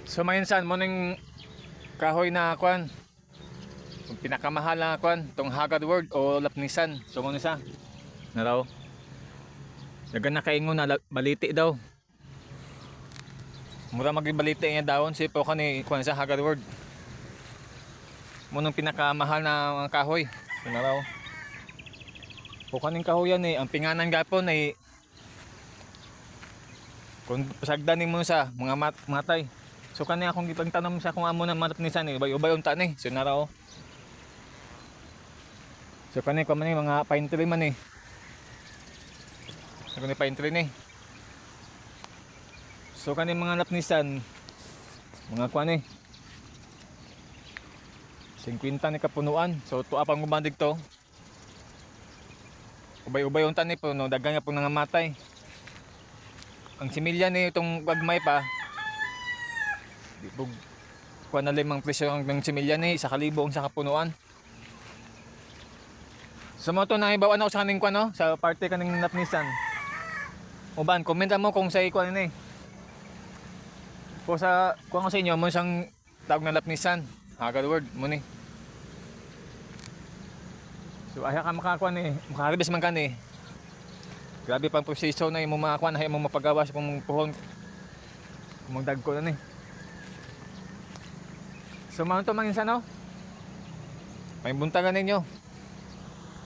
So minsan mo ning kahoy na kwan, yung pinakamahal na kwan, tong Haggard World o Lapnisan. So mo nisa na raw. Dagan na kaingon na baliti daw. Mura magbaliti nga daon si po kani kwan sa Haggard World. Mo nung pinakamahal na mga kahoy. So na raw. Po kaning kahoyan ang pinganan gapon kung pasagdanin mo sa mga matay. So kani akong gipagtanom sa kung amo na Lapnisan ubay unta ni. So na raw. So kani ko man mga pine tree man So kani pine tree ni. So kani mga Lapnisan mga kuan 50 ni kapunuan. So tuwa pang gubandig to. Ubay-ubay unta ni puno daghan nga pug nangamatay. Ang similya ni itong bagmay pa. Di pug kuan na limang presyo ang similya ni sa kalibong sa kapunuan. So mo to na ibawan ako sa kaning kuan sa parte kaning Lapnisan. Uban, comment mo kung sa kuan ni. Kung sa kuan ko sa inyo mo sang tawag na Lapnisan, Haggard World mo ni. So aya ka makakuan makaharvest man kani. Grabe pang proseso na imong makakuan hay imong mapagawas kung puhon. Kung magdagko na ni. So mao to manginsan May buntagan ninyo.